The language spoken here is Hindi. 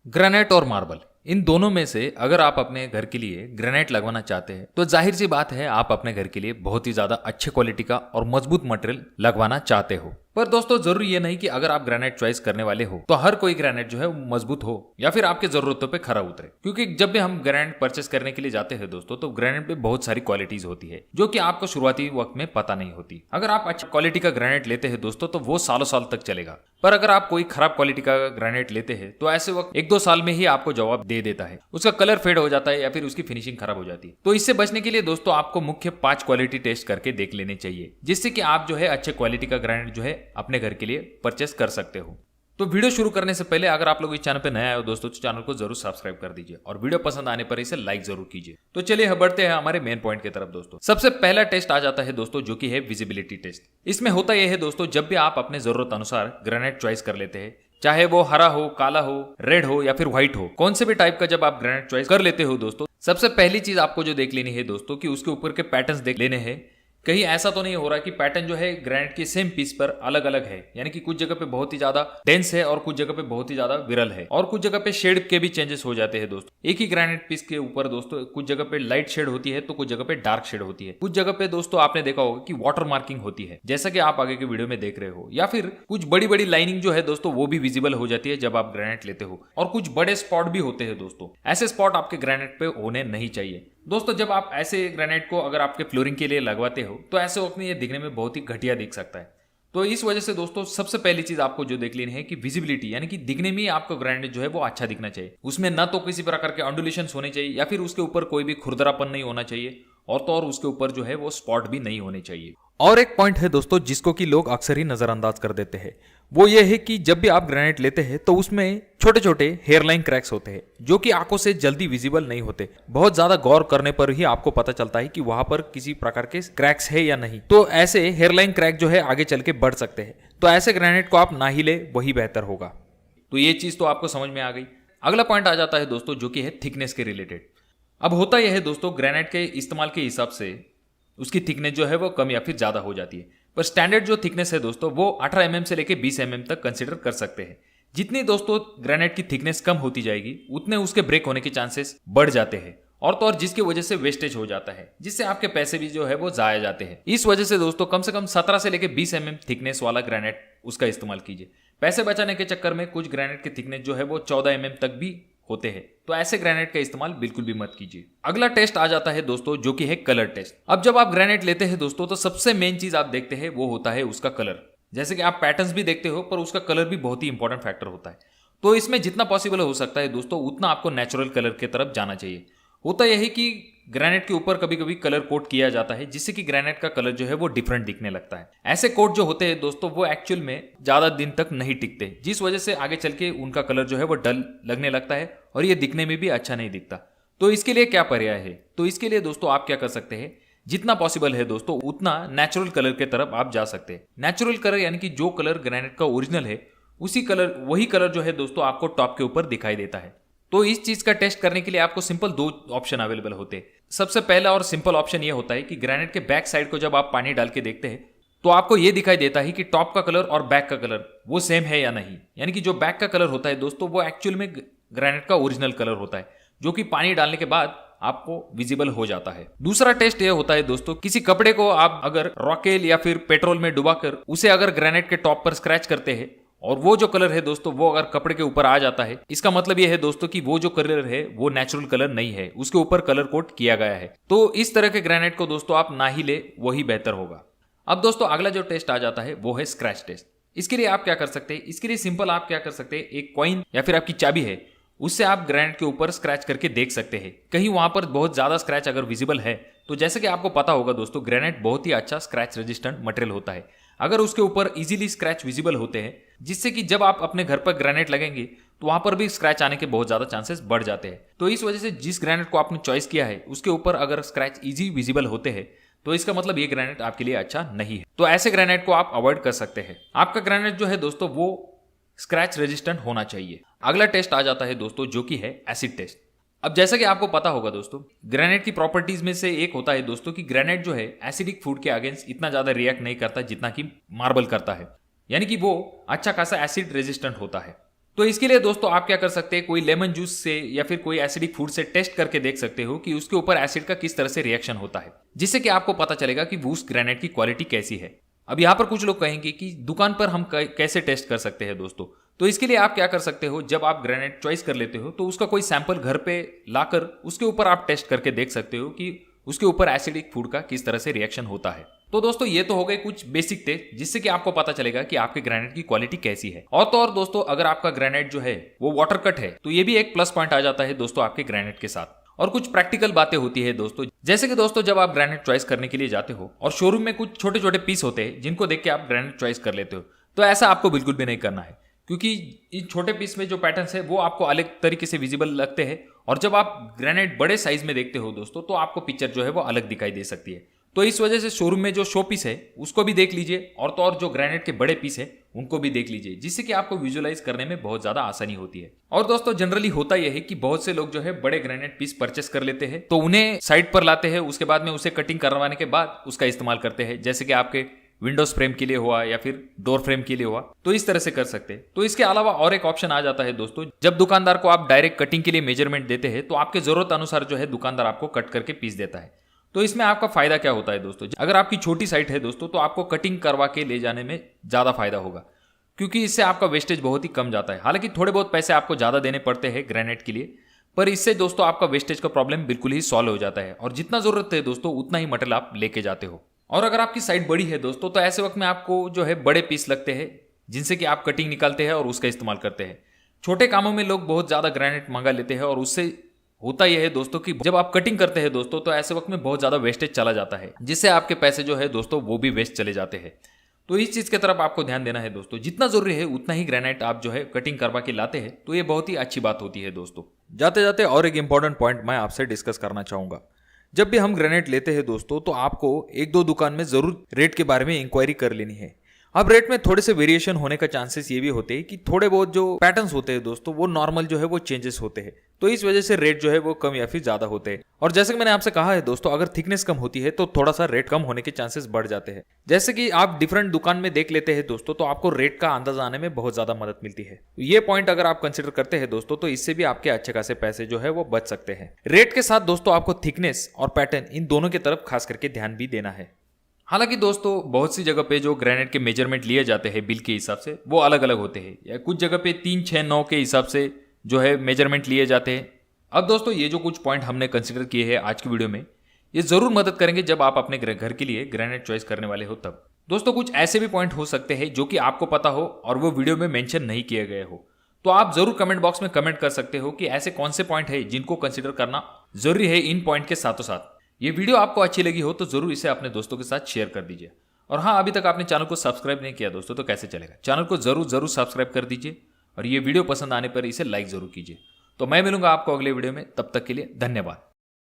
ग्रेनाइट और मार्बल, इन दोनों में से अगर आप अपने घर के लिए ग्रेनाइट लगवाना चाहते हैं तो जाहिर सी बात है आप अपने घर के लिए बहुत ही ज्यादा अच्छे क्वालिटी का और मजबूत मटेरियल लगवाना चाहते हो। पर दोस्तों जरूरी ये नहीं कि अगर आप ग्रेनाइट चॉइस करने वाले हो तो हर कोई ग्रेनाइट जो है वो मजबूत हो या फिर आपके जरूरतों पे खरा उतरे, क्योंकि जब भी हम ग्रेनाइट परचेस करने के लिए जाते हैं दोस्तों तो ग्रेनाइट पे बहुत सारी क्वालिटीज होती है जो कि आपको शुरुआती वक्त में पता नहीं होती। अगर आप अच्छी क्वालिटी का ग्रेनाइट लेते हैं दोस्तों तो वो सालों साल तक चलेगा, पर अगर आप कोई खराब क्वालिटी का ग्रेनाइट लेते हैं तो ऐसे वक्त 1-2 साल में ही आपको जवाब दे देता है, उसका कलर फेड हो जाता है या फिर उसकी फिनिशिंग खराब हो जाती है। तो इससे बचने के लिए दोस्तों आपको मुख्य 5 क्वालिटी टेस्ट करके देख लेने चाहिए, जिससे कि आप जो है अच्छे क्वालिटी का ग्रेनाइट जो है अपने घर के लिए परचेस कर सकते हो। तो वीडियो शुरू करने से पहले अगर आप लोग इस चैनल पे नए आए हो दोस्तों तो चैनल को जरूर सब्सक्राइब कर दीजिए और वीडियो पसंद आने पर इसे लाइक जरूर कीजिए। तो चलिए हम बढ़ते हैं हमारे मेन पॉइंट की तरफ दोस्तों। सबसे पहला टेस्ट आ जाता है दोस्तों जो कि है विजिबिलिटी टेस्ट। इसमें होता यह है दोस्तों, जब भी आप अपने जरूरत अनुसार ग्रेनाइट चॉइस कर लेते हैं, चाहे वो हरा हो, काला हो, रेड हो या फिर व्हाइट हो, कौन से भी टाइप का जब आप ग्रेनाइट चॉइस कर लेते हो दोस्तों, सबसे पहली चीज आपको जो देख लेनी है दोस्तों कि उसके ऊपर के पैटर्न्स देख लेने हैं। कहीं ऐसा तो नहीं हो रहा कि पैटर्न जो है ग्रेनाइट के सेम पीस पर अलग अलग है, यानी कि कुछ जगह पे बहुत ही ज्यादा डेंस है और कुछ जगह पे बहुत ही ज्यादा विरल है और कुछ जगह पे शेड के भी चेंजेस हो जाते हैं दोस्तों। एक ही ग्रेनाइट पीस के ऊपर दोस्तों कुछ जगह पे लाइट शेड होती है तो कुछ जगह पे डार्क शेड होती है। कुछ जगह पे दोस्तों आपने देखा होगा कि वाटर मार्किंग होती है, जैसा कि आप आगे के वीडियो में देख रहे हो, या फिर कुछ बड़ी बड़ी लाइनिंग जो है दोस्तों वो भी विजिबल हो जाती है जब आप ग्रेनाइट लेते हो, और कुछ बड़े स्पॉट भी होते हैं दोस्तों। ऐसे स्पॉट आपके ग्रेनाइट पे होने नहीं चाहिए दोस्तों। जब आप ऐसे ग्रेनाइट को अगर आपके फ्लोरिंग के लिए लगवाते हो तो ऐसे वक्त में ये दिखने में बहुत ही घटिया दिख सकता है। तो इस वजह से दोस्तों सबसे पहली चीज आपको जो देख लेनी है कि विजिबिलिटी, यानी कि दिखने में ही आपको ग्रेनाइट जो है वो अच्छा दिखना चाहिए। उसमें ना तो किसी प्रकार के ऑन्डुलेशंस होने चाहिए या फिर उसके ऊपर कोई भी खुरदरापन नहीं होना चाहिए, और तो और उसके ऊपर जो है वो स्पॉट भी नहीं होने चाहिए। और एक पॉइंट है दोस्तों जिसको कि लोग अक्सर ही नजरअंदाज कर देते हैं, वो ये है कि जब भी आप ग्रेनाइट लेते हैं तो उसमें छोटे छोटे हेयरलाइन क्रैक्स होते हैं जो कि आंखों से जल्दी विजिबल नहीं होते। बहुत ज्यादा गौर करने पर ही आपको पता चलता है कि वहां पर किसी प्रकार के क्रैक्स है या नहीं। तो ऐसे हेयरलाइन क्रैक जो है आगे चल के बढ़ सकते हैं, तो ऐसे ग्रेनाइट को आप ना ही ले वही बेहतर होगा। तो ये चीज तो आपको समझ में आ गई। अगला पॉइंट आ जाता है दोस्तों जो कि है थिकनेस के रिलेटेड। अब होता यह है दोस्तों, ग्रेनाइट के इस्तेमाल के हिसाब से उसकी थिकनेस जो है वो कम या फिर ज्यादा हो जाती है, पर स्टैंडर्ड जो थिकनेस है दोस्तों वो 18 mm से लेकर 20 mm तक कंसीडर कर सकते हैं। जितनी दोस्तों ग्रेनाइट की थिकनेस कम होती जाएगी उतने उसके ब्रेक होने के चांसेस बढ़ जाते हैं, और तो और जिसकी वजह से वेस्टेज हो जाता है, जिससे आपके पैसे भी जो है वो जाया जाते हैं। इस वजह से दोस्तों कम से कम 17 से लेकर 20 mm थिकनेस वाला ग्रेनाइट उसका इस्तेमाल कीजिए। पैसे बचाने के चक्कर में कुछ ग्रेनाइट की थिकनेस जो है वो 14 mm तक भी होते हैं, तो ऐसे ग्रेनाइट का इस्तेमाल बिल्कुल भी मत कीजिए। अगला टेस्ट आ जाता है दोस्तों जो कि है कलर टेस्ट। अब जब आप ग्रेनाइट लेते हैं दोस्तों तो सबसे मेन चीज आप देखते हैं वो होता है उसका कलर। जैसे कि आप पैटर्न्स भी देखते हो पर उसका कलर भी बहुत ही इंपॉर्टेंट फैक्टर होता है। तो इसमें जितना पॉसिबल हो सकता है दोस्तों उतना आपको नेचुरल कलर की तरफ जाना चाहिए। होता यह है कि ग्रेनाइट के ऊपर कभी कभी कलर कोट किया जाता है जिससे कि ग्रेनाइट का कलर जो है वो डिफरेंट दिखने लगता है। ऐसे कोट जो होते हैं दोस्तों वो एक्चुअल में ज्यादा दिन तक नहीं टिकते, जिस वजह से आगे चल के उनका कलर जो है वो डल लगने लगता है और ये दिखने में भी अच्छा नहीं दिखता। तो इसके लिए क्या पर्याय है? तो इसके लिए दोस्तों आप क्या कर सकते हैं, जितना पॉसिबल है दोस्तों उतना नेचुरल कलर की तरफ आप जा सकते हैं। नेचुरल कलर यानी कि जो कलर ग्रेनाइट का ओरिजिनल है उसी कलर, वही कलर जो है दोस्तों आपको टॉप के ऊपर दिखाई देता है। तो इस चीज का टेस्ट करने के लिए आपको सिंपल 2 ऑप्शन अवेलेबल होते हैं। सबसे पहला और सिंपल ऑप्शन ये होता है कि ग्रेनाइट के बैक साइड को जब आप पानी डाल के देखते हैं तो आपको ये दिखाई देता है कि टॉप का कलर और बैक का कलर वो सेम है या नहीं। यानी कि जो बैक का कलर होता है दोस्तों वो एक्चुअल में ग्रेनाइट का ओरिजिनल कलर होता है, जो कि पानी डालने के बाद आपको विजिबल हो जाता है। दूसरा टेस्ट ये होता है दोस्तों, किसी कपड़े को आप अगर रॉकेल या फिर पेट्रोल में डुबाकर उसे अगर ग्रेनाइट के टॉप पर स्क्रैच करते हैं और वो जो कलर है दोस्तों वो अगर कपड़े के ऊपर आ जाता है, इसका मतलब ये है दोस्तों कि वो जो कलर है वो नेचुरल कलर नहीं है, उसके ऊपर कलर कोट किया गया है। तो इस तरह के ग्रेनाइट को दोस्तों आप ना ही ले वही बेहतर होगा। अब दोस्तों अगला जो टेस्ट आ जाता है वो है स्क्रैच टेस्ट। इसके लिए आप क्या कर सकते हैं, इसके लिए सिंपल आप क्या कर सकते हैं, एक कॉइन या फिर आपकी चाबी है उससे आप ग्रेनाइट के ऊपर स्क्रैच करके देख सकते हैं। कहीं वहां पर बहुत ज्यादा स्क्रैच अगर विजिबल है तो जैसे कि आपको पता होगा दोस्तों ग्रेनाइट बहुत ही अच्छा स्क्रैच रेजिस्टेंट मटेरियल होता है। अगर उसके ऊपर इजीली स्क्रैच विजिबल होते हैं जिससे कि जब आप अपने घर पर ग्रेनाइट लगेंगे तो वहां पर भी स्क्रैच आने के बहुत ज्यादा चांसेस बढ़ जाते हैं। तो इस वजह से जिस ग्रेनाइट को आपने चॉइस किया है उसके ऊपर अगर स्क्रैच इजी विजिबल होते हैं तो इसका मतलब ये ग्रेनाइट आपके लिए अच्छा नहीं है। तो ऐसे ग्रेनाइट को आप अवॉइड कर सकते हैं। आपका ग्रेनाइट जो है दोस्तों वो स्क्रैच रेजिस्टेंट होना चाहिए। अगला टेस्ट आ जाता है दोस्तों जो कि है एसिड टेस्ट। अब जैसा कि आपको पता होगा दोस्तों ग्रेनाइट की प्रॉपर्टीज में से एक होता है दोस्तों कि ग्रेनाइट जो है एसिडिक फूड के अगेंस्ट इतना ज्यादा रिएक्ट नहीं करता जितना कि मार्बल करता है, यानी कि वो अच्छा खासा एसिड रेजिस्टेंट होता है। तो इसके लिए दोस्तों आप क्या कर सकते हैं, कोई लेमन जूस से या फिर कोई एसिडिक फूड से टेस्ट करके देख सकते हो कि उसके ऊपर एसिड का किस तरह से रिएक्शन होता है, जिससे कि आपको पता चलेगा कि उस ग्रेनाइट की क्वालिटी कैसी है। अब यहाँ पर कुछ लोग कहेंगे कि दुकान पर हम कैसे टेस्ट कर सकते हैं दोस्तों। तो इसके लिए आप क्या कर सकते हो, जब आप ग्रेनाइट चॉइस कर लेते हो तो उसका कोई सैंपल घर पे लाकर उसके ऊपर आप टेस्ट करके देख सकते हो कि उसके ऊपर एसिडिक फूड का किस तरह से रिएक्शन होता है। तो दोस्तों ये तो हो गए कुछ बेसिक थे जिससे कि आपको पता चलेगा कि आपके ग्रेनाइट की क्वालिटी कैसी है। और तो और दोस्तों, अगर आपका ग्रेनाइट जो है वो वाटर कट है तो ये भी एक प्लस पॉइंट आ जाता है दोस्तों आपके ग्रेनाइट के साथ। और कुछ प्रैक्टिकल बातें होती है दोस्तों, जैसे कि दोस्तों जब आप ग्रेनाइट चॉइस करने के लिए जाते हो और शोरूम में कुछ छोटे छोटे पीस होते हैं जिनको देख के आप ग्रेनाइट चॉइस कर लेते हो, तो ऐसा आपको बिल्कुल भी नहीं करना है, क्योंकि इन छोटे पीस में जो पैटर्न्स है वो आपको अलग तरीके से विजिबल लगते हैं। और जब आप ग्रेनाइट बड़े साइज में देखते हो दोस्तों तो आपको पिक्चर जो है वो अलग दिखाई दे सकती है। तो इस वजह से शोरूम में जो शो पीस है उसको भी देख लीजिए, और तो और जो ग्रेनाइट के बड़े पीस है उनको भी देख लीजिए, जिससे कि आपको विजुअलाइज करने में बहुत ज्यादा आसानी होती है। और दोस्तों जनरली होता यह है कि बहुत से लोग जो है बड़े ग्रेनाइट पीस परचेस कर लेते हैं, तो उन्हें साइड पर लाते हैं, उसके बाद में उसे कटिंग करवाने के बाद उसका इस्तेमाल करते हैं, जैसे कि आपके विंडोज फ्रेम के लिए हुआ या फिर डोर फ्रेम के लिए हुआ, तो इस तरह से कर सकते हैं। तो इसके अलावा और एक ऑप्शन आ जाता है दोस्तों, जब दुकानदार को आप डायरेक्ट कटिंग के लिए मेजरमेंट देते हैं तो आपके जरूरत अनुसार जो है दुकानदार आपको कट करके पीस देता है। तो इसमें आपका फायदा क्या होता है दोस्तों, अगर आपकी छोटी साइट है दोस्तों तो आपको कटिंग करवा के ले जाने में ज्यादा फायदा होगा, क्योंकि इससे आपका वेस्टेज बहुत ही कम जाता है। हालांकि थोड़े बहुत पैसे आपको ज्यादा देने पड़ते हैं ग्रेनाइट के लिए, पर इससे दोस्तों आपका वेस्टेज का प्रॉब्लम बिल्कुल ही सॉल्व हो जाता है, और जितना जरूरत है दोस्तों उतना ही मटेरियल आप लेके जाते हो। और अगर आपकी साइट बड़ी है दोस्तों तो ऐसे वक्त में आपको जो है बड़े पीस लगते हैं जिनसे कि आप कटिंग निकालते हैं और उसका इस्तेमाल करते हैं। छोटे कामों में लोग बहुत ज्यादा ग्रेनाइट मंगा लेते हैं, और उससे होता यह है दोस्तों कि जब आप कटिंग करते हैं दोस्तों तो ऐसे वक्त में बहुत ज्यादा वेस्टेज चला जाता है, जिससे आपके पैसे जो है दोस्तों वो भी वेस्ट चले जाते हैं। तो इस चीज की तरफ आपको ध्यान देना है दोस्तों, जितना जरूरी है उतना ही ग्रेनाइट आप जो है कटिंग करवा के लाते हैं, तो ये बहुत ही अच्छी बात होती है दोस्तों। जाते जाते और एक इंपॉर्टेंट पॉइंट मैं आपसे डिस्कस करना चाहूंगा। जब भी हम ग्रेनाइट लेते हैं दोस्तों तो आपको एक दो दुकान में जरूर रेट के बारे में इंक्वायरी कर लेनी है। अब रेट में थोड़े से वेरिएशन होने का चांसेस ये भी होते हैं कि थोड़े बहुत जो पैटर्न्स होते हैं दोस्तों वो नॉर्मल जो है वो चेंजेस होते हैं, तो इस वजह से रेट जो है वो कम या फिर ज्यादा होते हैं। और जैसे कि मैंने आपसे कहा है दोस्तों, अगर थिकनेस कम होती है तो थोड़ा सा रेट कम होने के चांसेस बढ़ जाते हैं। जैसे कि आप डिफरेंट दुकान में देख लेते हैं दोस्तों तो आपको रेट का अंदाजा आने में बहुत ज्यादा मदद मिलती है। ये पॉइंट अगर आप कंसिडर करते हैं दोस्तों तो इससे भी आपके अच्छे खासे पैसे जो है वो बच सकते हैं। रेट के साथ दोस्तों आपको थिकनेस और पैटर्न इन दोनों की तरफ खास करके ध्यान भी देना है। हालांकि दोस्तों बहुत सी जगह पे जो ग्रेनाइट के मेजरमेंट लिए जाते हैं बिल के हिसाब से वो अलग अलग होते हैं, या कुछ जगह पे 3, 6, 9 के हिसाब से जो है मेजरमेंट लिए जाते हैं। अब दोस्तों ये जो कुछ पॉइंट हमने कंसिडर किए हैं आज की वीडियो में, ये जरूर मदद करेंगे जब आप अपने घर के लिए ग्रेनाइट चॉइस करने वाले हो तब। दोस्तों कुछ ऐसे भी पॉइंट हो सकते हैं जो कि आपको पता हो और वो वीडियो में मेंशन नहीं किए गए हो, तो आप जरूर कमेंट बॉक्स में कमेंट कर सकते हो कि ऐसे कौन से पॉइंट है जिनको कंसिडर करना जरूरी है इन पॉइंट के साथों साथ। ये वीडियो आपको अच्छी लगी हो तो जरूर इसे अपने दोस्तों के साथ शेयर कर दीजिए। और हाँ, अभी तक आपने चैनल को सब्सक्राइब नहीं किया दोस्तों तो कैसे चलेगा, चैनल को जरूर सब्सक्राइब कर दीजिए, और ये वीडियो पसंद आने पर इसे लाइक जरूर कीजिए। तो मैं मिलूंगा आपको अगले वीडियो में, तब तक के लिए धन्यवाद।